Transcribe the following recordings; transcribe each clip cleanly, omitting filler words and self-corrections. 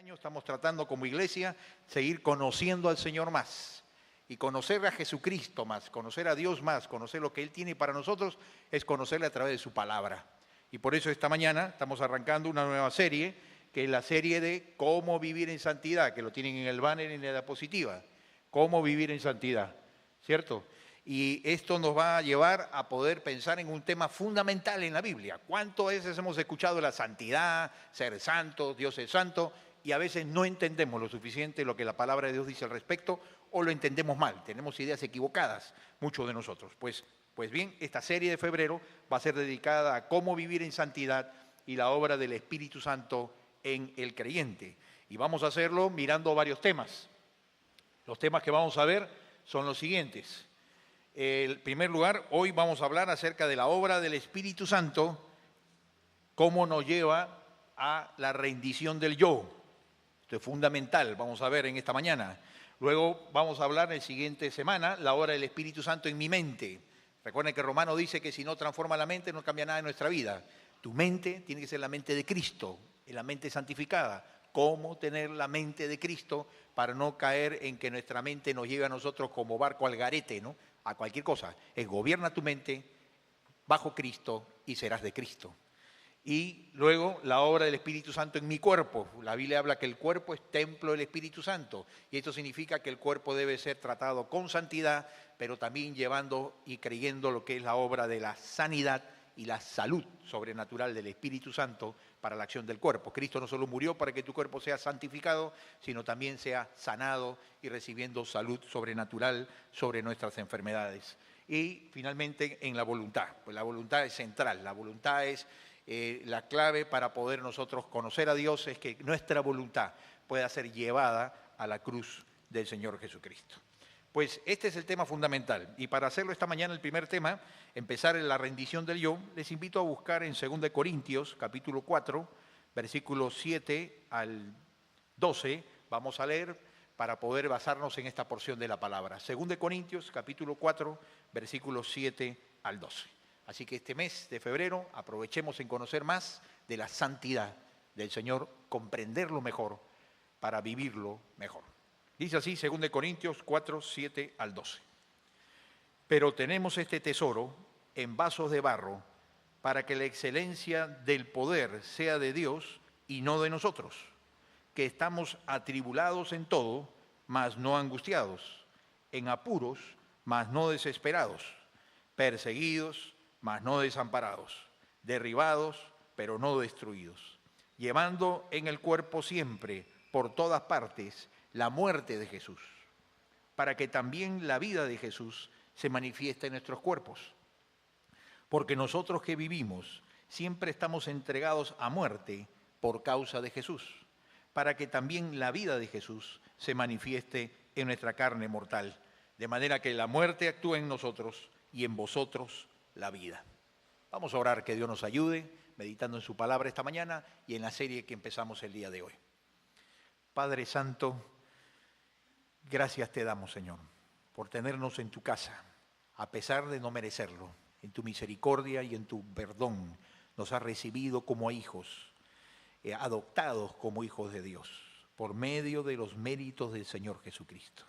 año estamos tratando como iglesia seguir conociendo al Señor más y conocer a Jesucristo más, conocer a Dios más, conocer lo que Él tiene para nosotros es conocerle a través de su palabra. Y por eso esta mañana estamos arrancando una nueva serie, que es la serie de cómo vivir en santidad, que lo tienen en el banner y en la diapositiva. Cómo vivir en santidad, ¿cierto? Y esto nos va a llevar a poder pensar en un tema fundamental en la Biblia. ¿Cuántas veces hemos escuchado la santidad, ser santo, Dios es santo? Y a veces no entendemos lo suficiente lo que la palabra de Dios dice al respecto o lo entendemos mal, tenemos ideas equivocadas, muchos de nosotros. Pues bien, esta serie de febrero va a ser dedicada a cómo vivir en santidad y la obra del Espíritu Santo en el creyente. Y vamos a hacerlo mirando varios temas. Los temas que vamos a ver son los siguientes. En primer lugar, hoy vamos a hablar acerca de la obra del Espíritu Santo, cómo nos lleva a la rendición del yo. Esto es fundamental, vamos a ver en esta mañana. Luego vamos a hablar en la siguiente semana, la obra del Espíritu Santo en mi mente. Recuerden que Romano dice que si no transforma la mente no cambia nada en nuestra vida. Tu mente tiene que ser la mente de Cristo, la mente santificada. ¿Cómo tener la mente de Cristo para no caer en que nuestra mente nos lleve a nosotros como barco al garete, ¿no? A cualquier cosa? Es gobierna tu mente bajo Cristo y serás de Cristo. Y luego la obra del Espíritu Santo en mi cuerpo. La Biblia habla que el cuerpo es templo del Espíritu Santo. Y esto significa que el cuerpo debe ser tratado con santidad, pero también llevando y creyendo lo que es la obra de la sanidad y la salud sobrenatural del Espíritu Santo para la acción del cuerpo. Cristo no solo murió para que tu cuerpo sea santificado, sino también sea sanado y recibiendo salud sobrenatural sobre nuestras enfermedades. Y finalmente en la voluntad. Pues la voluntad es central, la voluntad es la clave para poder nosotros conocer a Dios, es que nuestra voluntad pueda ser llevada a la cruz del Señor Jesucristo. Pues este es el tema fundamental. Y para hacerlo esta mañana, el primer tema, empezar en la rendición del yo, les invito a buscar en 2 Corintios, capítulo 4, versículos 7 al 12. Vamos a leer para poder basarnos en esta porción de la palabra. 2 Corintios, capítulo 4, versículos 7 al 12. Así que este mes de febrero aprovechemos en conocer más de la santidad del Señor, comprenderlo mejor para vivirlo mejor. Dice así, 2 Corintios 4, 7 al 12. Pero tenemos este tesoro en vasos de barro para que la excelencia del poder sea de Dios y no de nosotros, que estamos atribulados en todo, mas no angustiados, en apuros, mas no desesperados, perseguidos, mas no desamparados, derribados, pero no destruidos, llevando en el cuerpo siempre, por todas partes, la muerte de Jesús, para que también la vida de Jesús se manifieste en nuestros cuerpos. Porque nosotros que vivimos siempre estamos entregados a muerte por causa de Jesús, para que también la vida de Jesús se manifieste en nuestra carne mortal, de manera que la muerte actúe en nosotros y en vosotros la vida. Vamos a orar que Dios nos ayude, meditando en su palabra esta mañana y en la serie que empezamos el día de hoy. Padre Santo, gracias te damos, Señor, por tenernos en tu casa, a pesar de no merecerlo. En tu misericordia y en tu perdón nos has recibido como hijos, adoptados como hijos de Dios, por medio de los méritos del Señor Jesucristo.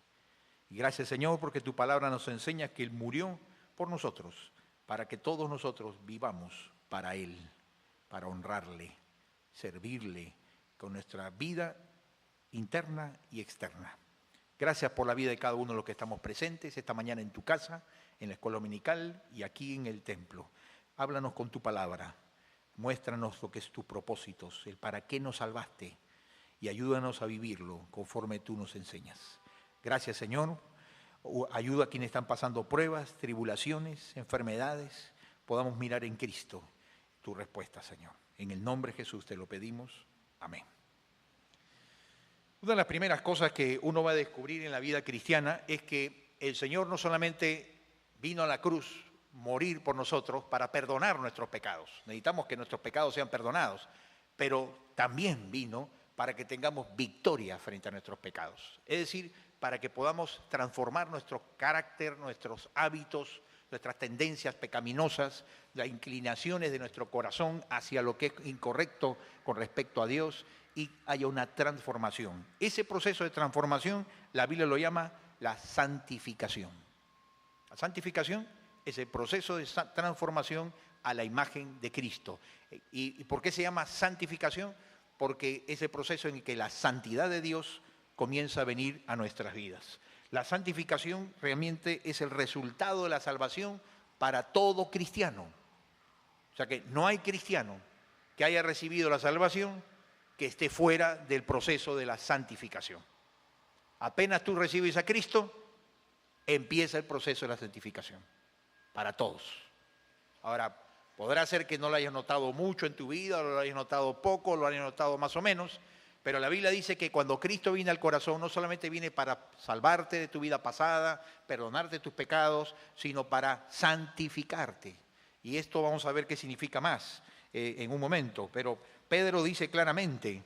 Y gracias, Señor, porque tu palabra nos enseña que Él murió por nosotros, para que todos nosotros vivamos para Él, para honrarle, servirle con nuestra vida interna y externa. Gracias por la vida de cada uno de los que estamos presentes esta mañana en tu casa, en la escuela dominical y aquí en el templo. Háblanos con tu palabra, muéstranos lo que es tus propósitos, el para qué nos salvaste y ayúdanos a vivirlo conforme tú nos enseñas. Gracias, Señor. Ayuda a quienes están pasando pruebas, tribulaciones, enfermedades. Podamos mirar en Cristo tu respuesta, Señor. En el nombre de Jesús te lo pedimos. Amén. Una de las primeras cosas que uno va a descubrir en la vida cristiana es que el Señor no solamente vino a la cruz, morir por nosotros para perdonar nuestros pecados. Necesitamos que nuestros pecados sean perdonados, pero también vino para que tengamos victoria frente a nuestros pecados. Es decir, para que podamos transformar nuestro carácter, nuestros hábitos, nuestras tendencias pecaminosas, las inclinaciones de nuestro corazón hacia lo que es incorrecto con respecto a Dios y haya una transformación. Ese proceso de transformación, la Biblia lo llama la santificación. La santificación es el proceso de transformación a la imagen de Cristo. ¿Y por qué se llama santificación? Porque es el proceso en que la santidad de Dios comienza a venir a nuestras vidas. La santificación realmente es el resultado de la salvación para todo cristiano. O sea que no hay cristiano que haya recibido la salvación que esté fuera del proceso de la santificación. Apenas tú recibes a Cristo, empieza el proceso de la santificación, para todos. Ahora, podrá ser que no lo hayas notado mucho en tu vida, o lo hayas notado poco, o lo hayas notado más o menos, pero la Biblia dice que cuando Cristo viene al corazón, no solamente viene para salvarte de tu vida pasada, perdonarte tus pecados, sino para santificarte. Y esto vamos a ver qué significa más en un momento, pero Pedro dice claramente,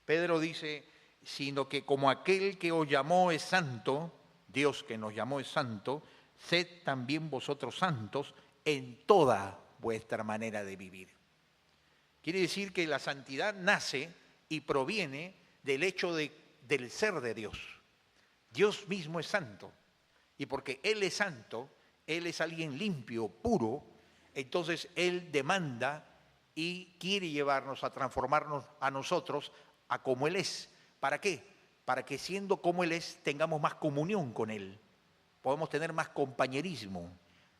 Pedro dice, sino que como aquel que os llamó es santo, Dios que nos llamó es santo, sed también vosotros santos en toda vuestra manera de vivir. Quiere decir que la santidad nace y proviene del hecho del ser de Dios. Dios mismo es santo. Y porque Él es santo, Él es alguien limpio, puro, entonces Él demanda y quiere llevarnos a transformarnos a nosotros a como Él es. ¿Para qué? Para que siendo como Él es, tengamos más comunión con Él. Podemos tener más compañerismo,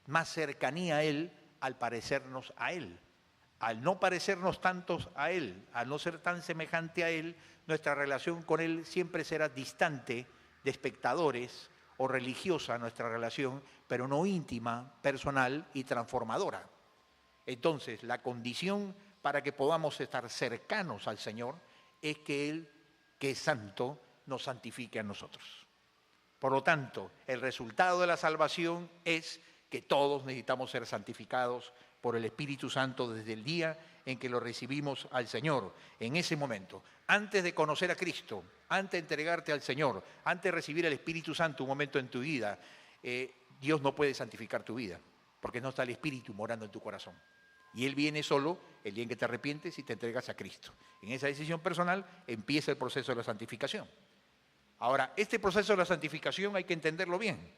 más cercanía a Él al parecernos a Él. Al no parecernos tantos a Él, al no ser tan semejante a Él, nuestra relación con Él siempre será distante de espectadores o religiosa nuestra relación, pero no íntima, personal y transformadora. Entonces, la condición para que podamos estar cercanos al Señor es que Él, que es santo, nos santifique a nosotros. Por lo tanto, el resultado de la salvación es que todos necesitamos ser santificados por el Espíritu Santo desde el día en que lo recibimos al Señor, en ese momento. Antes de conocer a Cristo, antes de entregarte al Señor, antes de recibir el Espíritu Santo un momento en tu vida, Dios no puede santificar tu vida, porque no está el Espíritu morando en tu corazón. Y Él viene solo el día en que te arrepientes y te entregas a Cristo. En esa decisión personal empieza el proceso de la santificación. Ahora, este proceso de la santificación hay que entenderlo bien.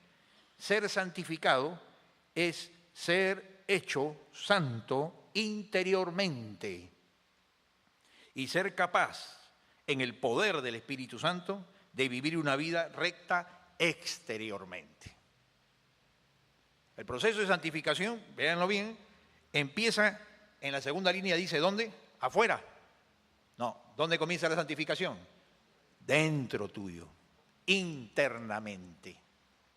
Ser santificado es ser hecho santo interiormente y ser capaz, en el poder del Espíritu Santo, de vivir una vida recta exteriormente. El proceso de santificación, véanlo bien, empieza en la segunda línea, dice, ¿dónde? Afuera. No, ¿dónde comienza la santificación? Dentro tuyo, internamente.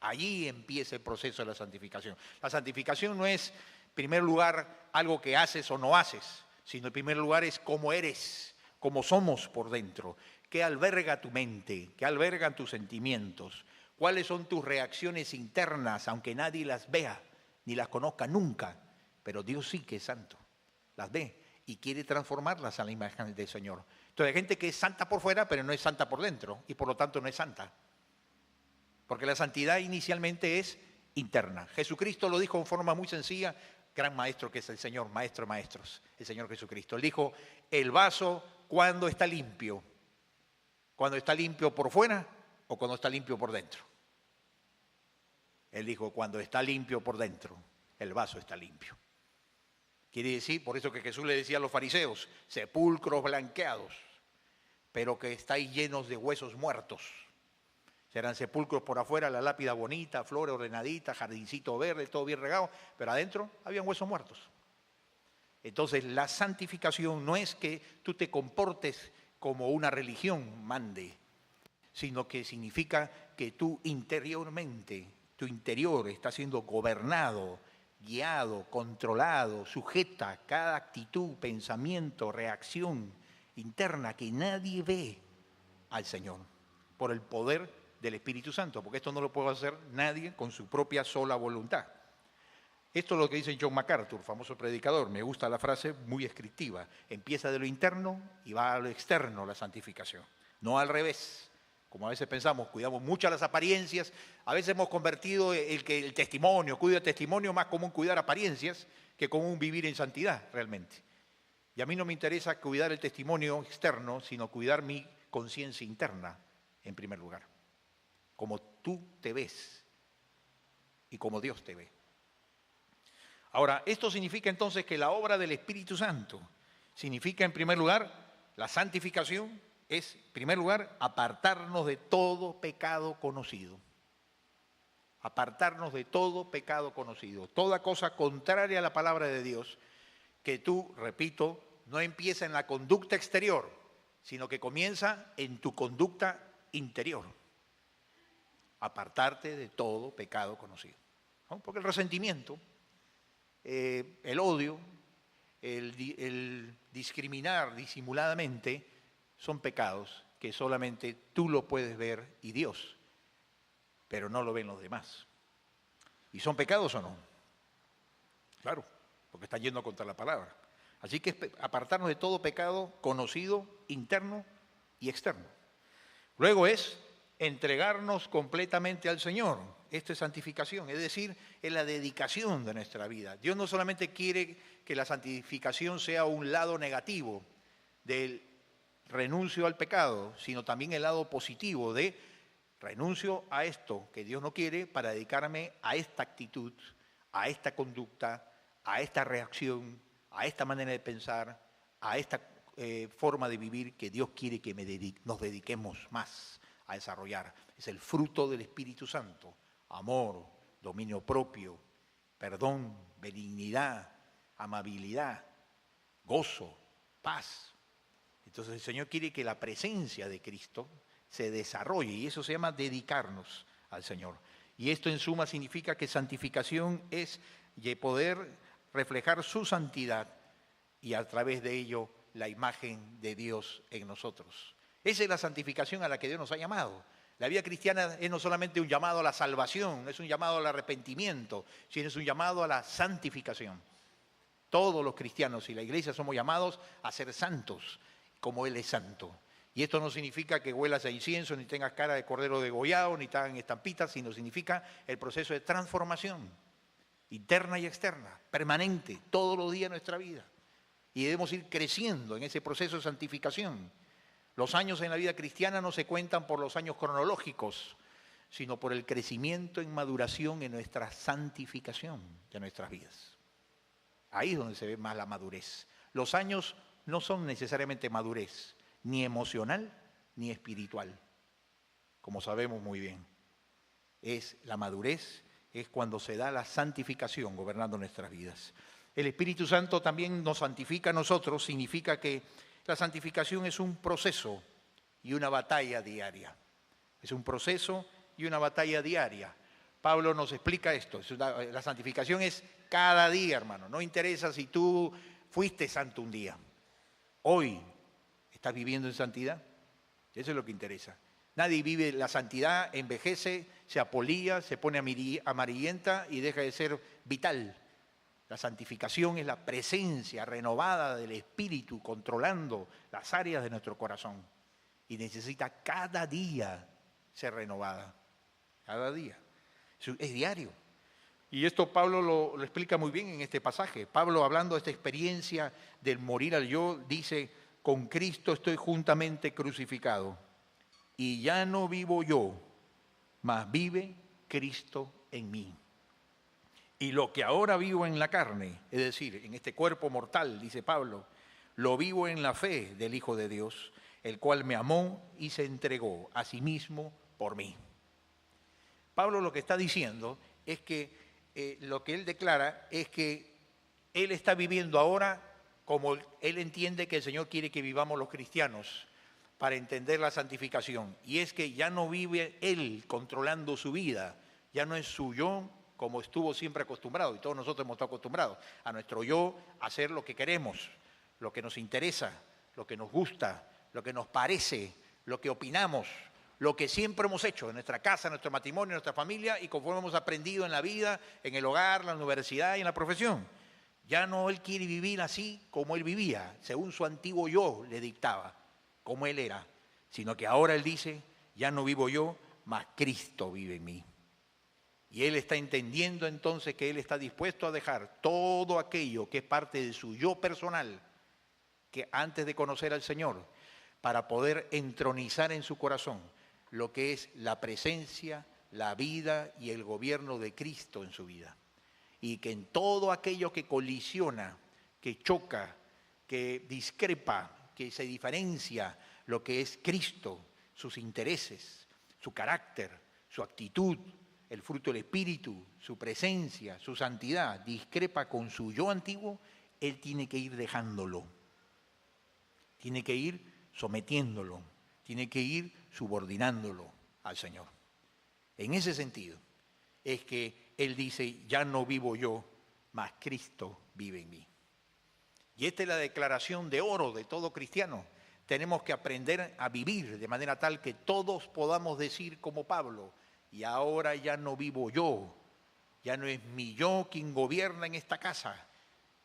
Allí empieza el proceso de la santificación. La santificación no es, en primer lugar, algo que haces o no haces, sino en primer lugar es cómo eres, cómo somos por dentro, qué alberga tu mente, qué albergan tus sentimientos, cuáles son tus reacciones internas, aunque nadie las vea ni las conozca nunca, pero Dios sí que es santo, las ve y quiere transformarlas a la imagen del Señor. Entonces hay gente que es santa por fuera, pero no es santa por dentro y por lo tanto no es santa. Porque la santidad inicialmente es interna. Jesucristo lo dijo en forma muy sencilla, gran maestro que es el Señor, maestro de maestros, el Señor Jesucristo. Él dijo, el vaso, ¿cuándo está limpio? ¿Cuando está limpio por fuera o cuando está limpio por dentro? Él dijo, cuando está limpio por dentro, el vaso está limpio. Quiere decir, por eso que Jesús le decía a los fariseos, sepulcros blanqueados, pero que estáis llenos de huesos muertos. Serán sepulcros por afuera, la lápida bonita, flores ordenaditas, jardincito verde, todo bien regado, pero adentro habían huesos muertos. Entonces la santificación no es que tú te comportes como una religión mande, sino que significa que tú interiormente, tu interior está siendo gobernado, guiado, controlado, sujeta cada actitud, pensamiento, reacción interna que nadie ve al Señor por el poder del Espíritu Santo, porque esto no lo puede hacer nadie con su propia sola voluntad. Esto es lo que dice John MacArthur, famoso predicador. Me gusta la frase, muy descriptiva. Empieza de lo interno y va a lo externo la santificación, no al revés. como a veces pensamos, cuidamos mucho las apariencias. A veces hemos convertido el testimonio, cuida el testimonio más común cuidar apariencias que común vivir en santidad realmente. Y a mí no me interesa cuidar el testimonio externo, sino cuidar mi conciencia interna en primer lugar. Como tú te ves y como Dios te ve. Ahora, esto significa entonces que la obra del Espíritu Santo significa en primer lugar la santificación, es en primer lugar apartarnos de todo pecado conocido. Apartarnos de todo pecado conocido. Toda cosa contraria a la palabra de Dios que tú, repito, no empieza en la conducta exterior, sino que comienza en tu conducta interior. Apartarte de todo pecado conocido. ¿No? Porque el resentimiento, el odio, el discriminar disimuladamente son pecados que solamente tú lo puedes ver y Dios, pero no lo ven los demás. ¿Y son pecados o no? Claro, porque están yendo contra la palabra. Así que es apartarnos de todo pecado conocido, interno y externo. Luego es entregarnos completamente al Señor. Esto es santificación, es decir, es la dedicación de nuestra vida. Dios no solamente quiere que la santificación sea un lado negativo del renuncio al pecado, sino también el lado positivo de renuncio a esto que Dios no quiere para dedicarme a esta actitud, a esta conducta, a esta reacción, a esta manera de pensar, a esta forma de vivir que Dios quiere que nos dediquemos más a desarrollar. Es el fruto del Espíritu Santo: amor, dominio propio, perdón, benignidad, amabilidad, gozo, paz. Entonces el Señor quiere que la presencia de Cristo se desarrolle y eso se llama dedicarnos al Señor. Y esto en suma significa que santificación es poder reflejar su santidad y a través de ello la imagen de Dios en nosotros. Esa es la santificación a la que Dios nos ha llamado. La vida cristiana es no solamente un llamado a la salvación, no es un llamado al arrepentimiento, sino es un llamado a la santificación. Todos los cristianos y la iglesia somos llamados a ser santos, como Él es santo. Y esto no significa que huelas a incienso, ni tengas cara de cordero degollado, ni te hagan estampitas, sino significa el proceso de transformación interna y externa, permanente, todos los días de nuestra vida. Y debemos ir creciendo en ese proceso de santificación. Los años en la vida cristiana no se cuentan por los años cronológicos, sino por el crecimiento en maduración en nuestra santificación de nuestras vidas. Ahí es donde se ve más la madurez. Los años no son necesariamente madurez, ni emocional ni espiritual, como sabemos muy bien. La madurez es cuando se da la santificación gobernando nuestras vidas. El Espíritu Santo también nos santifica a nosotros, significa que la santificación es un proceso y una batalla diaria. Es un proceso y una batalla diaria. Pablo nos explica esto. La santificación es cada día, hermano. No interesa si tú fuiste santo un día. Hoy, ¿estás viviendo en santidad? Eso es lo que interesa. Nadie vive la santidad, envejece, se apolía, se pone amarillenta y deja de ser vital. La santificación es la presencia renovada del Espíritu controlando las áreas de nuestro corazón. Y necesita cada día ser renovada. Cada día. Es diario. Y esto Pablo lo explica muy bien en este pasaje. Pablo, hablando de esta experiencia del morir al yo, dice: con Cristo estoy juntamente crucificado. Y ya no vivo yo, mas vive Cristo en mí. Y lo que ahora vivo en la carne, es decir, en este cuerpo mortal, dice Pablo, lo vivo en la fe del Hijo de Dios, el cual me amó y se entregó a sí mismo por mí. Pablo lo que está diciendo es que lo que él declara es que él está viviendo ahora como él entiende que el Señor quiere que vivamos los cristianos para entender la santificación. Y es que ya no vive él controlando su vida, ya no es su yo como estuvo siempre acostumbrado, y todos nosotros hemos estado acostumbrados a nuestro yo, a hacer lo que queremos, lo que nos interesa, lo que nos gusta, lo que nos parece, lo que opinamos, lo que siempre hemos hecho en nuestra casa, en nuestro matrimonio, en nuestra familia y conforme hemos aprendido en la vida, en el hogar, la universidad y en la profesión. Ya no él quiere vivir así como él vivía, según su antiguo yo le dictaba, como él era, sino que ahora él dice: Ya no vivo yo, mas Cristo vive en mí. Y él está entendiendo entonces que él está dispuesto a dejar todo aquello que es parte de su yo personal, que antes de conocer al Señor, para poder entronizar en su corazón lo que es la presencia, la vida y el gobierno de Cristo en su vida. Y que en todo aquello que colisiona, que choca, que discrepa, que se diferencia lo que es Cristo, sus intereses, su carácter, su actitud, el fruto del Espíritu, su presencia, su santidad, discrepa con su yo antiguo, él tiene que ir dejándolo, tiene que ir sometiéndolo, tiene que ir subordinándolo al Señor. En ese sentido es que él dice, ya no vivo yo, mas Cristo vive en mí. Y esta es la declaración de oro de todo cristiano. Tenemos que aprender a vivir de manera tal que todos podamos decir como Pablo, y ahora ya no vivo yo, ya no es mi yo quien gobierna en esta casa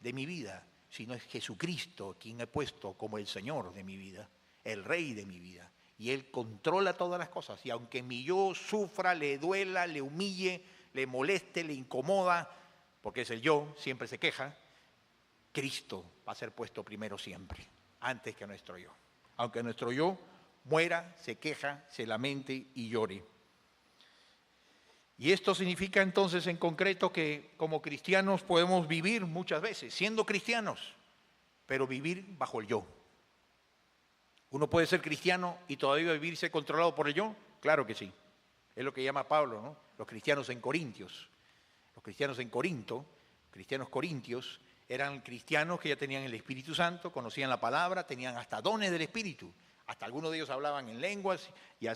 de mi vida, sino es Jesucristo quien he puesto como el Señor de mi vida, el Rey de mi vida. Y Él controla todas las cosas. Y aunque mi yo sufra, le duela, le humille, le moleste, le incomoda, porque es el yo, siempre se queja, Cristo va a ser puesto primero siempre, antes que nuestro yo. Aunque nuestro yo muera, se queja, se lamente y llore. Y esto significa entonces en concreto que como cristianos podemos vivir muchas veces, siendo cristianos, pero vivir bajo el yo. ¿Uno puede ser cristiano y todavía vivirse controlado por el yo? Claro que sí. Es lo que llama Pablo, ¿no? Los cristianos en Corintios. Los cristianos en Corinto, cristianos corintios, eran cristianos que ya tenían el Espíritu Santo, conocían la palabra, tenían hasta dones del Espíritu. Hasta algunos de ellos hablaban en lenguas, y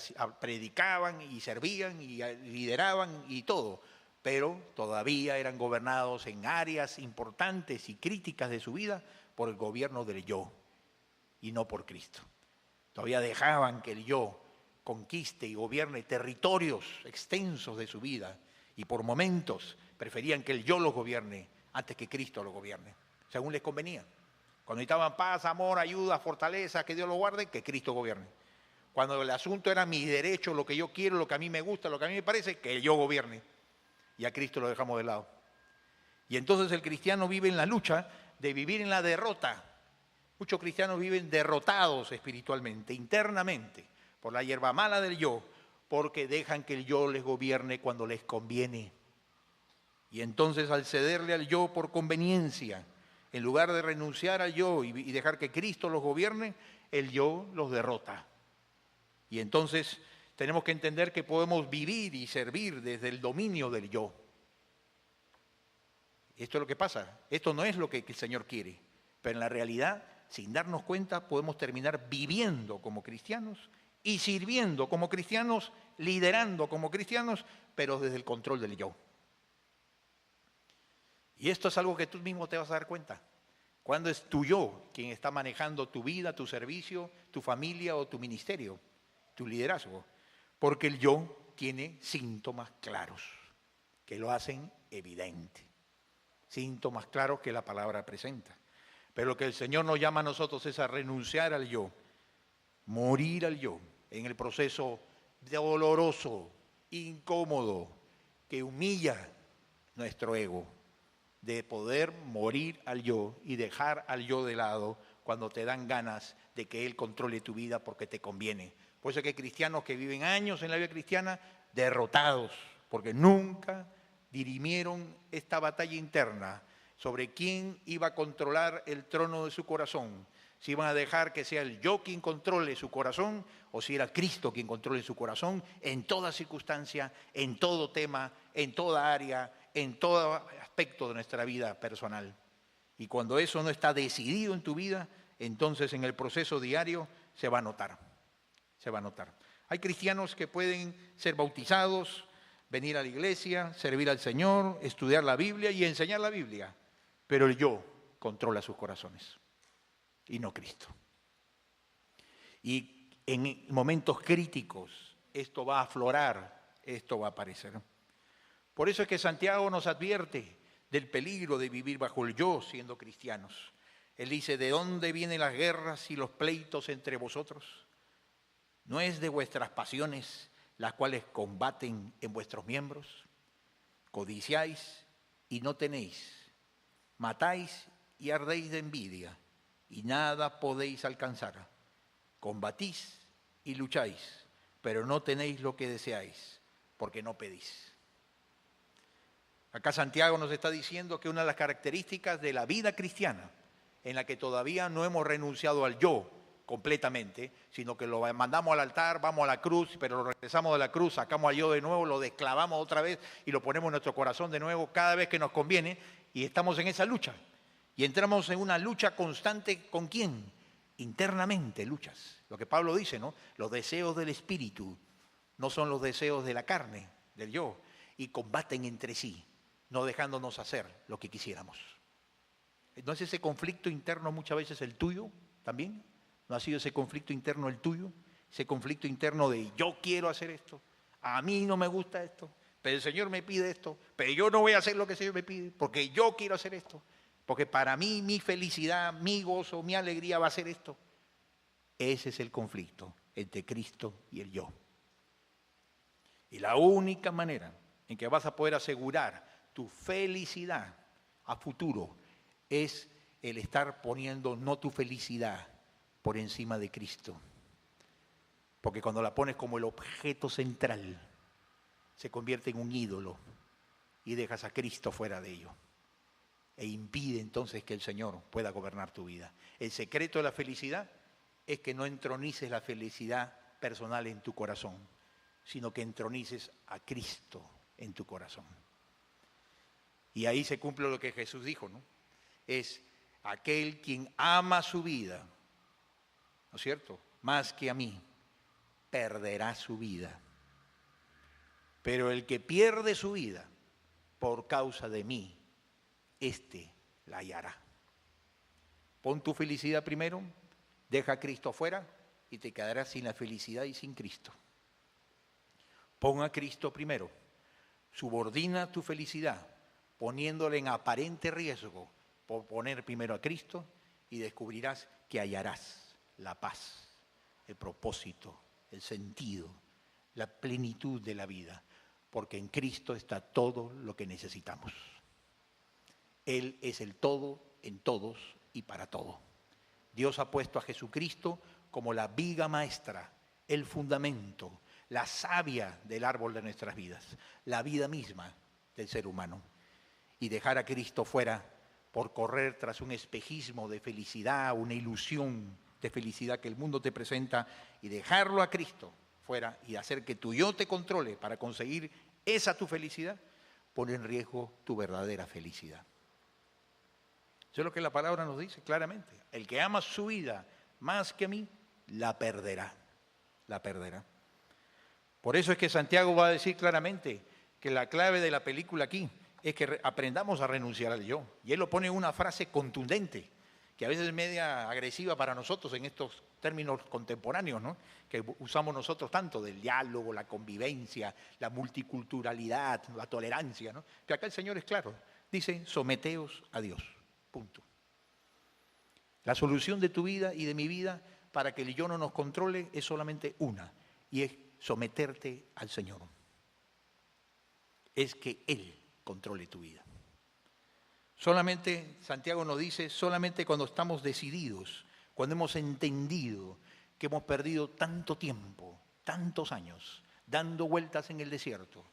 predicaban y servían y lideraban y todo. Pero todavía eran gobernados en áreas importantes y críticas de su vida por el gobierno del yo y no por Cristo. Todavía dejaban que el yo conquiste y gobierne territorios extensos de su vida y por momentos preferían que el yo los gobierne antes que Cristo los gobierne, según les convenía. Cuando necesitaban paz, amor, ayuda, fortaleza, que Dios lo guarde, que Cristo gobierne. Cuando el asunto era mi derecho, lo que yo quiero, lo que a mí me gusta, lo que a mí me parece, que yo gobierne. Y a Cristo lo dejamos de lado. Y entonces el cristiano vive en la lucha de vivir en la derrota. Muchos cristianos viven derrotados espiritualmente, internamente, por la hierba mala del yo, porque dejan que el yo les gobierne cuando les conviene. Y entonces al cederle al yo por conveniencia, en lugar de renunciar al yo y dejar que Cristo los gobierne, el yo los derrota. Y entonces tenemos que entender que podemos vivir y servir desde el dominio del yo. Esto es lo que pasa. Esto no es lo que el Señor quiere. Pero en la realidad, sin darnos cuenta, podemos terminar viviendo como cristianos y sirviendo como cristianos, liderando como cristianos, pero desde el control del yo. Y esto es algo que tú mismo te vas a dar cuenta. Cuando es tu yo quien está manejando tu vida, tu servicio, tu familia o tu ministerio, tu liderazgo. Porque el yo tiene síntomas claros que lo hacen evidente. Síntomas claros que la palabra presenta. Pero lo que el Señor nos llama a nosotros es a renunciar al yo, morir al yo en el proceso doloroso, incómodo, que humilla nuestro ego, de poder morir al yo y dejar al yo de lado cuando te dan ganas de que Él controle tu vida porque te conviene. Por eso es que hay cristianos que viven años en la vida cristiana derrotados, porque nunca dirimieron esta batalla interna sobre quién iba a controlar el trono de su corazón, si iban a dejar que sea el yo quien controle su corazón o si era Cristo quien controle su corazón en toda circunstancia, en todo tema, en toda área, en todo aspecto de nuestra vida personal. Y cuando eso no está decidido en tu vida, entonces en el proceso diario se va a notar. Se va a notar. Hay cristianos que pueden ser bautizados, venir a la iglesia, servir al Señor, estudiar la Biblia y enseñar la Biblia, pero el yo controla sus corazones y no Cristo. Y en momentos críticos esto va a aflorar, esto va a aparecer. Por eso es que Santiago nos advierte del peligro de vivir bajo el yo siendo cristianos. Él dice, ¿de dónde vienen las guerras y los pleitos entre vosotros? ¿No es de vuestras pasiones las cuales combaten en vuestros miembros? Codiciáis y no tenéis, matáis y ardéis de envidia, y nada podéis alcanzar. Combatís y lucháis, pero no tenéis lo que deseáis, porque no pedís. Acá Santiago nos está diciendo que una de las características de la vida cristiana, en la que todavía no hemos renunciado al yo completamente, sino que lo mandamos al altar, vamos a la cruz, pero lo regresamos de la cruz, sacamos al yo de nuevo, lo desclavamos otra vez y lo ponemos en nuestro corazón de nuevo cada vez que nos conviene, y estamos en esa lucha. Y entramos en una lucha constante, ¿con quién? Internamente luchas. Lo que Pablo dice, ¿no? Los deseos del espíritu no son los deseos de la carne, del yo, y combaten entre sí, no dejándonos hacer lo que quisiéramos. ¿No es ese conflicto interno muchas veces el tuyo también? ¿No ha sido ese conflicto interno el tuyo? Ese conflicto interno de yo quiero hacer esto, a mí no me gusta esto, pero el Señor me pide esto, pero yo no voy a hacer lo que el Señor me pide porque yo quiero hacer esto, porque para mí mi felicidad, mi gozo, mi alegría va a ser esto. Ese es el conflicto entre Cristo y el yo. Y la única manera en que vas a poder asegurar tu felicidad a futuro es el estar poniendo no tu felicidad por encima de Cristo. Porque cuando la pones como el objeto central, se convierte en un ídolo y dejas a Cristo fuera de ello. E impide entonces que el Señor pueda gobernar tu vida. El secreto de la felicidad es que no entronices la felicidad personal en tu corazón, sino que entronices a Cristo en tu corazón. Y ahí se cumple lo que Jesús dijo, ¿no? Es aquel quien ama su vida, ¿no es cierto?, más que a mí, perderá su vida. Pero el que pierde su vida por causa de mí, éste la hallará. Pon tu felicidad primero, deja a Cristo afuera y te quedarás sin la felicidad y sin Cristo. Pon a Cristo primero, subordina tu felicidad, poniéndole en aparente riesgo por poner primero a Cristo, y descubrirás que hallarás la paz, el propósito, el sentido, la plenitud de la vida, porque en Cristo está todo lo que necesitamos. Él es el todo en todos y para todo. Dios ha puesto a Jesucristo como la viga maestra, el fundamento, la savia del árbol de nuestras vidas, la vida misma del ser humano. Y dejar a Cristo fuera por correr tras un espejismo de felicidad, una ilusión de felicidad que el mundo te presenta, y dejarlo a Cristo fuera y hacer que tu yo te controle para conseguir esa tu felicidad, pone en riesgo tu verdadera felicidad. Eso es lo que la palabra nos dice claramente. El que ama su vida más que a mí, la perderá. La perderá. Por eso es que Santiago va a decir claramente que la clave de la película aquí es que aprendamos a renunciar al yo. Y él lo pone en una frase contundente, que a veces es media agresiva para nosotros en estos términos contemporáneos, ¿no?, que usamos nosotros tanto, del diálogo, la convivencia, la multiculturalidad, la tolerancia, ¿no? Que acá el Señor es claro, dice: someteos a Dios, punto. La solución de tu vida y de mi vida para que el yo no nos controle es solamente una, y es someterte al Señor. Es que Él controle tu vida. Solamente, Santiago nos dice, solamente cuando estamos decididos, cuando hemos entendido que hemos perdido tanto tiempo, tantos años, dando vueltas en el desierto,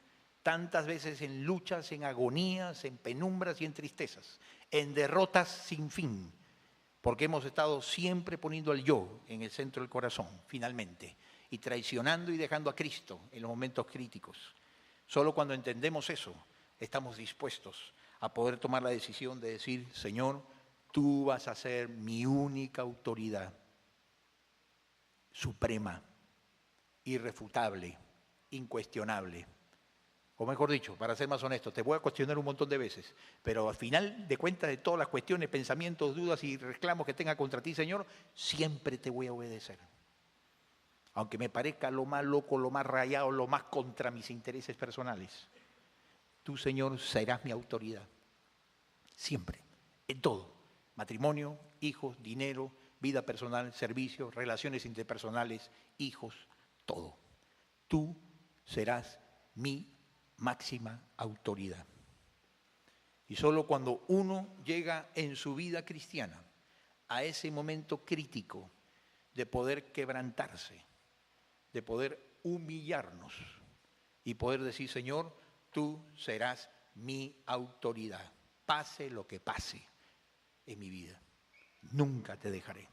tantas veces en luchas, en agonías, en penumbras y en tristezas, en derrotas sin fin, porque hemos estado siempre poniendo al yo en el centro del corazón, finalmente, y traicionando y dejando a Cristo en los momentos críticos. Solo cuando entendemos eso, estamos dispuestos a poder tomar la decisión de decir: Señor, tú vas a ser mi única autoridad, suprema, irrefutable, incuestionable. O mejor dicho, para ser más honesto, te voy a cuestionar un montón de veces, pero al final de cuentas de todas las cuestiones, pensamientos, dudas y reclamos que tenga contra ti, Señor, siempre te voy a obedecer. Aunque me parezca lo más loco, lo más rayado, lo más contra mis intereses personales. Tú, Señor, serás mi autoridad. Siempre, en todo. Matrimonio, hijos, dinero, vida personal, servicio, relaciones interpersonales, hijos, todo. Tú serás mi máxima autoridad. Y solo cuando uno llega en su vida cristiana a ese momento crítico de poder quebrantarse, de poder humillarnos y poder decir, Señor, tú serás mi autoridad, pase lo que pase en mi vida, nunca te dejaré.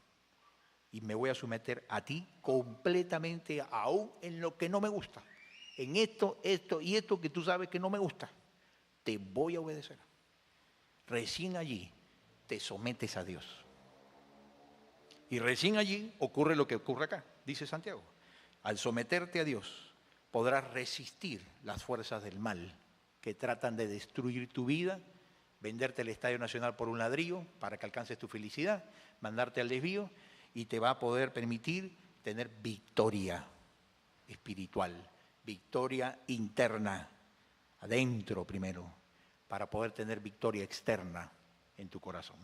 Y me voy a someter a ti completamente, aún en lo que no me gusta, en esto y esto que tú sabes que no me gusta, te voy a obedecer. Recién allí te sometes a Dios. Y recién allí ocurre lo que ocurre acá, dice Santiago. Al someterte a Dios, podrás resistir las fuerzas del mal que tratan de destruir tu vida, venderte el Estadio Nacional por un ladrillo para que alcances tu felicidad, mandarte al desvío, y te va a poder permitir tener victoria espiritual, victoria interna, adentro primero, para poder tener victoria externa en tu corazón.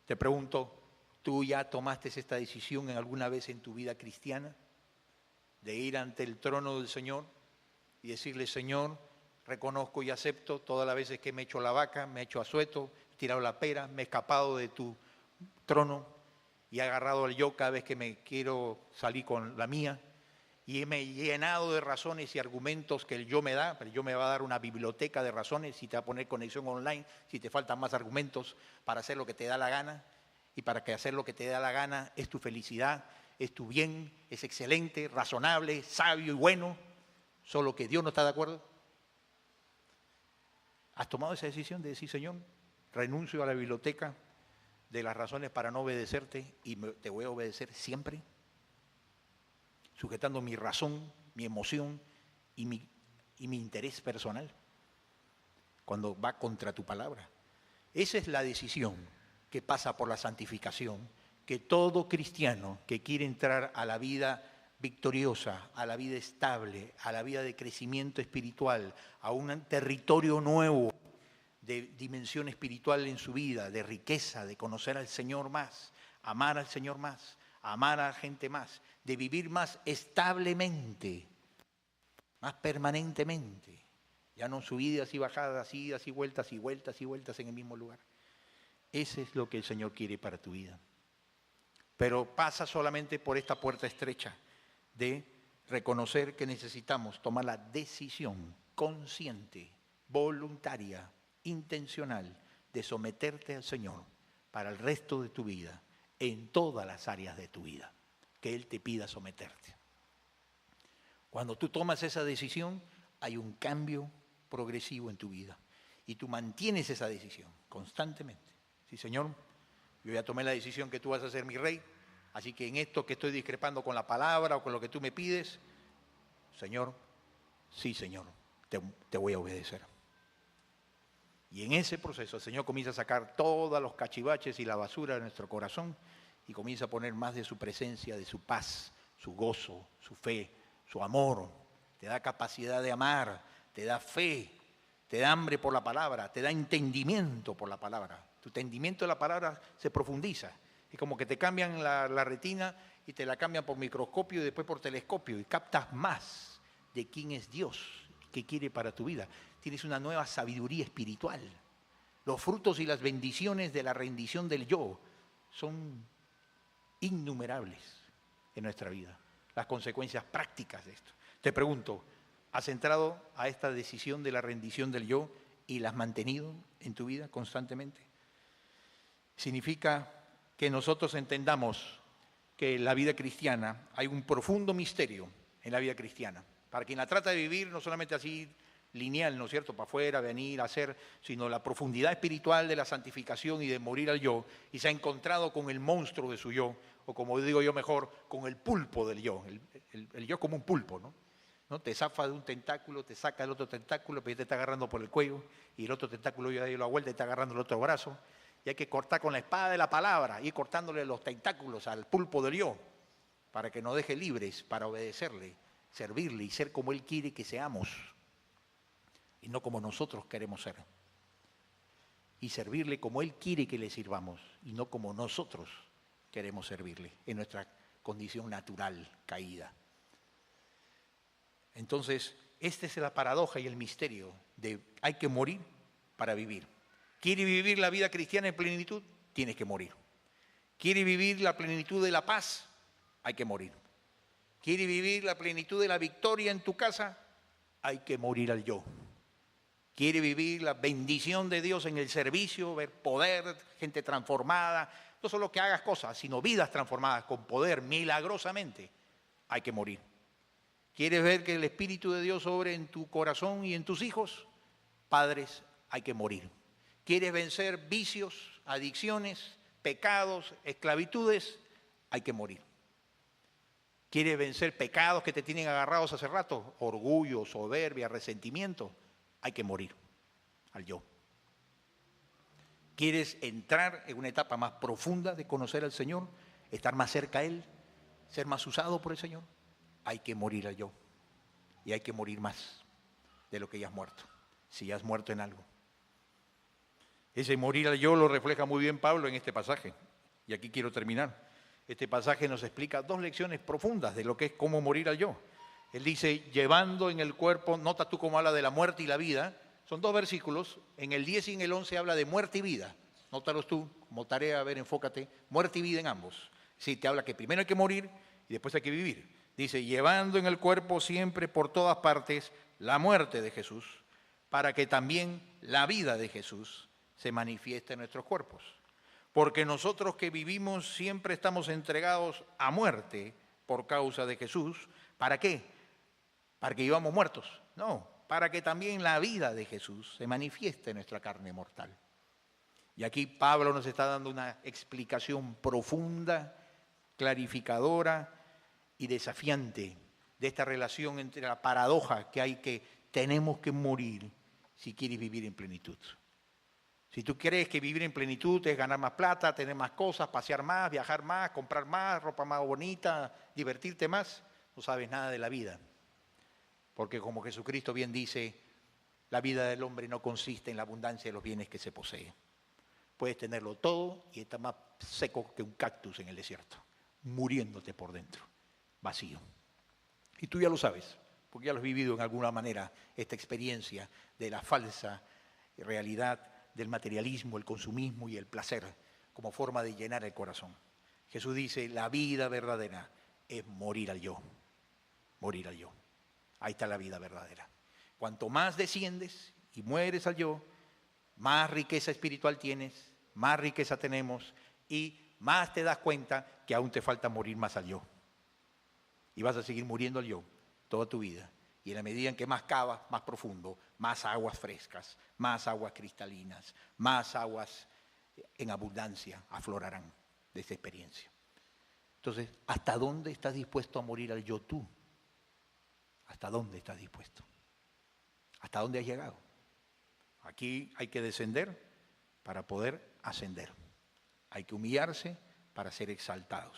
Te pregunto, ¿tú ya tomaste esta decisión en alguna vez en tu vida cristiana? De ir ante el trono del Señor y decirle, Señor, reconozco y acepto todas las veces que me he hecho la vaca, me he hecho asueto, he tirado la pera, me he escapado de tu trono y he agarrado al yo cada vez que me quiero salir con la mía, y me he llenado de razones y argumentos que el yo me da, pero el yo me va a dar una biblioteca de razones, si te va a poner conexión online, si te faltan más argumentos para hacer lo que te da la gana, y para que hacer lo que te da la gana es tu felicidad, es tu bien, es excelente, razonable, sabio y bueno, solo que Dios no está de acuerdo. ¿Has tomado esa decisión de decir, Señor, renuncio a la biblioteca de las razones para no obedecerte y te voy a obedecer siempre, sujetando mi razón, mi emoción y mi interés personal, cuando va contra tu palabra? Esa es la decisión que pasa por la santificación, que todo cristiano que quiere entrar a la vida victoriosa, a la vida estable, a la vida de crecimiento espiritual, a un territorio nuevo de dimensión espiritual en su vida, de riqueza, de conocer al Señor más, amar al Señor más, amar a la gente más, de vivir más establemente, más permanentemente, ya no subidas y bajadas, idas y vueltas y vueltas y vueltas en el mismo lugar. Ese es lo que el Señor quiere para tu vida. Pero pasa solamente por esta puerta estrecha de reconocer que necesitamos tomar la decisión consciente, voluntaria, intencional, de someterte al Señor para el resto de tu vida, en todas las áreas de tu vida, que Él te pida someterte. Cuando tú tomas esa decisión, hay un cambio progresivo en tu vida y tú mantienes esa decisión constantemente. Sí, Señor, yo ya tomé la decisión que tú vas a ser mi rey, así que en esto que estoy discrepando con la palabra o con lo que tú me pides, Señor, sí, Señor, te voy a obedecer. Y en ese proceso el Señor comienza a sacar todos los cachivaches y la basura de nuestro corazón y comienza a poner más de su presencia, de su paz, su gozo, su fe, su amor. Te da capacidad de amar, te da fe, te da hambre por la palabra, te da entendimiento por la palabra. Tu entendimiento de la palabra se profundiza. Es como que te cambian la retina y te la cambian por microscopio y después por telescopio y captas más de quién es Dios, qué quiere para tu vida. Tienes una nueva sabiduría espiritual. Los frutos y las bendiciones de la rendición del yo son innumerables en nuestra vida. Las consecuencias prácticas de esto. Te pregunto, ¿has entrado a esta decisión de la rendición del yo y la has mantenido en tu vida constantemente? Significa que nosotros entendamos que en la vida cristiana hay un profundo misterio en la vida cristiana. Para quien la trata de vivir, no solamente así lineal, ¿no es cierto?, para afuera, venir, hacer, sino la profundidad espiritual de la santificación y de morir al yo, y se ha encontrado con el monstruo de su yo, o como digo yo mejor, con el pulpo del yo, el yo como un pulpo, ¿no? Te zafa de un tentáculo, te saca el otro tentáculo, pero te está agarrando por el cuello, y el otro tentáculo ya dio la vuelta y está agarrando el otro brazo, y hay que cortar con la espada de la palabra, ir cortándole los tentáculos al pulpo del yo, para que nos deje libres, para obedecerle, servirle y ser como Él quiere que seamos, y no como nosotros queremos ser. Y servirle como Él quiere que le sirvamos, y no como nosotros queremos servirle, en nuestra condición natural, caída. Entonces, esta es la paradoja y el misterio de hay que morir para vivir. ¿Quiere vivir la vida cristiana en plenitud? Tienes que morir. ¿Quiere vivir la plenitud de la paz? Hay que morir. ¿Quiere vivir la plenitud de la victoria en tu casa? Hay que morir al yo. ¿Quiere vivir la bendición de Dios en el servicio, ver poder, gente transformada? No solo que hagas cosas, sino vidas transformadas con poder milagrosamente. Hay que morir. ¿Quieres ver que el Espíritu de Dios sobre en tu corazón y en tus hijos? Padres, hay que morir. ¿Quieres vencer vicios, adicciones, pecados, esclavitudes? Hay que morir. ¿Quieres vencer pecados que te tienen agarrados hace rato? Orgullo, soberbia, resentimiento. Hay que morir al yo. ¿Quieres entrar en una etapa más profunda de conocer al Señor? Estar más cerca a Él, ser más usado por el Señor. Hay que morir al yo. Y hay que morir más de lo que ya has muerto, si ya has muerto en algo. Ese morir al yo lo refleja muy bien Pablo en este pasaje. Y aquí quiero terminar. Este pasaje nos explica dos lecciones profundas de lo que es cómo morir al yo. Él dice, llevando en el cuerpo, nota tú cómo habla de la muerte y la vida. Son dos versículos, en el 10 y en el 11 habla de muerte y vida. Nótalos tú, como tarea, a ver, enfócate, muerte y vida en ambos. Sí, te habla que primero hay que morir y después hay que vivir. Dice, llevando en el cuerpo siempre por todas partes la muerte de Jesús, para que también la vida de Jesús se manifieste en nuestros cuerpos. Porque nosotros que vivimos siempre estamos entregados a muerte por causa de Jesús. ¿Para qué? ¿Para que vivamos muertos? No, para que también la vida de Jesús se manifieste en nuestra carne mortal. Y aquí Pablo nos está dando una explicación profunda, clarificadora y desafiante de esta relación entre la paradoja que hay que tenemos que morir si quieres vivir en plenitud. Si tú crees que vivir en plenitud es ganar más plata, tener más cosas, pasear más, viajar más, comprar más, ropa más bonita, divertirte más, no sabes nada de la vida. Porque como Jesucristo bien dice, la vida del hombre no consiste en la abundancia de los bienes que se posee. Puedes tenerlo todo y estar más seco que un cactus en el desierto, muriéndote por dentro, vacío. Y tú ya lo sabes, porque ya lo has vivido en alguna manera, esta experiencia de la falsa realidad del materialismo, el consumismo y el placer como forma de llenar el corazón. Jesús dice, la vida verdadera es morir al yo, morir al yo. Ahí está la vida verdadera. Cuanto más desciendes y mueres al yo, más riqueza espiritual tienes, más riqueza tenemos y más te das cuenta que aún te falta morir más al yo. Y vas a seguir muriendo al yo toda tu vida. Y en la medida en que más cavas, más profundo, más aguas frescas, más aguas cristalinas, más aguas en abundancia aflorarán de esa experiencia. Entonces, ¿hasta dónde estás dispuesto a morir al yo tú? ¿Hasta dónde estás dispuesto? ¿Hasta dónde has llegado? Aquí hay que descender para poder ascender. Hay que humillarse para ser exaltados.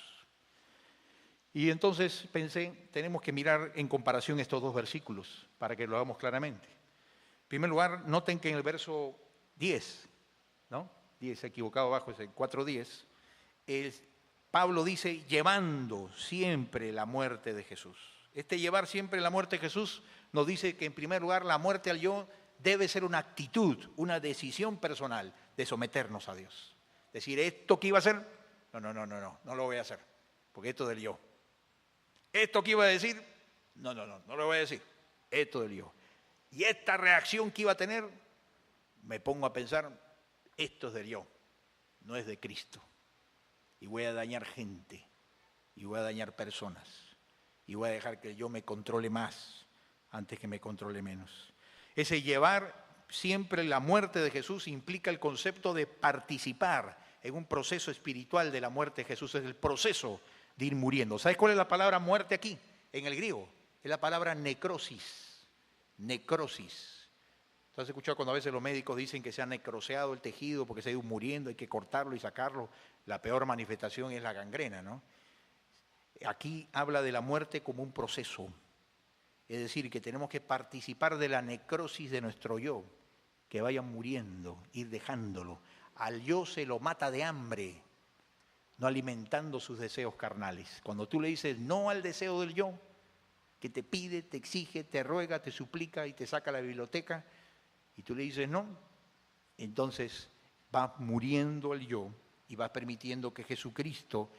Y entonces pensé, tenemos que mirar en comparación estos dos versículos para que lo hagamos claramente. En primer lugar, noten que en el verso 10, ¿no? 10 equivocado abajo, es el 4:10, Pablo dice, llevando siempre la muerte de Jesús. Este llevar siempre la muerte de Jesús nos dice que en primer lugar la muerte al yo debe ser una actitud, una decisión personal de someternos a Dios. Decir, ¿esto que iba a hacer? No lo voy a hacer, porque esto es del yo. Esto que iba a decir, no lo voy a decir. Esto del yo. Y esta reacción que iba a tener, me pongo a pensar, esto es del yo, no es de Cristo. Y voy a dañar gente, y voy a dañar personas, y voy a dejar que yo me controle más antes que me controle menos. Ese llevar siempre la muerte de Jesús implica el concepto de participar en un proceso espiritual de la muerte de Jesús, es el proceso de ir muriendo. ¿Sabes cuál es la palabra muerte aquí? En el griego, es la palabra necrosis. Necrosis. ¿Tú has escuchado cuando a veces los médicos dicen que se ha necroseado el tejido porque se ha ido muriendo, hay que cortarlo y sacarlo? La peor manifestación es la gangrena, ¿no? Aquí habla de la muerte como un proceso. Es decir, que tenemos que participar de la necrosis de nuestro yo, que vaya muriendo, ir dejándolo. Al yo se lo mata de hambre, no alimentando sus deseos carnales. Cuando tú le dices no al deseo del yo, que te pide, te exige, te ruega, te suplica y te saca a la biblioteca, y tú le dices no, entonces va muriendo el yo y va permitiendo que Jesucristo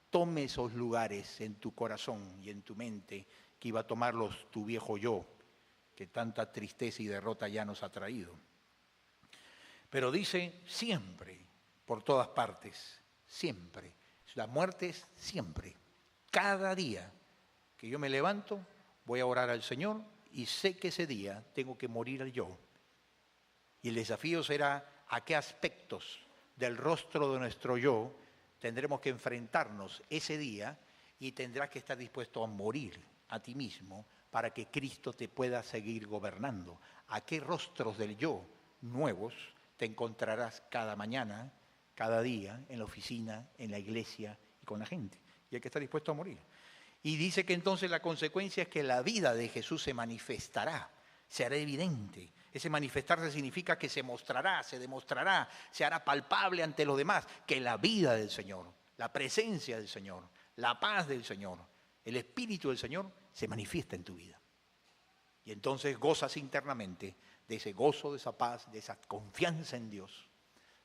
tome esos lugares en tu corazón y en tu mente que iba a tomarlos tu viejo yo, que tanta tristeza y derrota ya nos ha traído. Pero dice siempre, por todas partes, siempre. La muerte es siempre. Cada día que yo me levanto, voy a orar al Señor y sé que ese día tengo que morir al yo. Y el desafío será a qué aspectos del rostro de nuestro yo tendremos que enfrentarnos ese día, y tendrás que estar dispuesto a morir a ti mismo para que Cristo te pueda seguir gobernando. ¿A qué rostros del yo nuevos te encontrarás cada mañana, cada día, en la oficina, en la iglesia y con la gente? Y hay que estar dispuesto a morir. Y dice que entonces la consecuencia es que la vida de Jesús se manifestará, se hará evidente. Ese manifestarse significa que se mostrará, se demostrará, se hará palpable ante los demás, que la vida del Señor, la presencia del Señor, la paz del Señor, el Espíritu del Señor se manifiesta en tu vida. Y entonces gozas internamente de ese gozo, de esa paz, de esa confianza en Dios,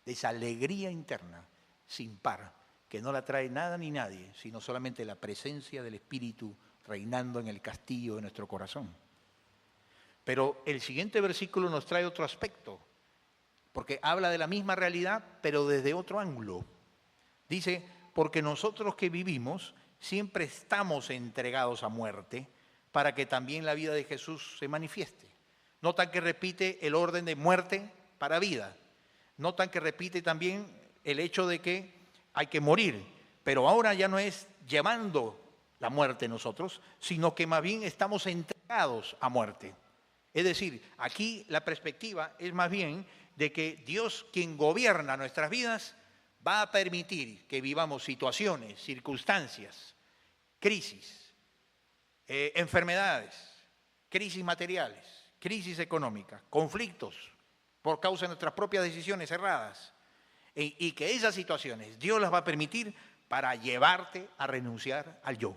de esa alegría interna sin par, que no la trae nada ni nadie, sino solamente la presencia del Espíritu reinando en el castillo de nuestro corazón. Pero el siguiente versículo nos trae otro aspecto, porque habla de la misma realidad, pero desde otro ángulo. Dice, porque nosotros que vivimos siempre estamos entregados a muerte, para que también la vida de Jesús se manifieste. Notan que repite el orden de muerte para vida. Notan que repite también el hecho de que hay que morir, pero ahora ya no es llevando la muerte nosotros, sino que más bien estamos entregados a muerte. Es decir, aquí la perspectiva es más bien de que Dios, quien gobierna nuestras vidas, va a permitir que vivamos situaciones, circunstancias, crisis, enfermedades, crisis materiales, crisis económicas, conflictos por causa de nuestras propias decisiones erradas, y que esas situaciones Dios las va a permitir para llevarte a renunciar al yo.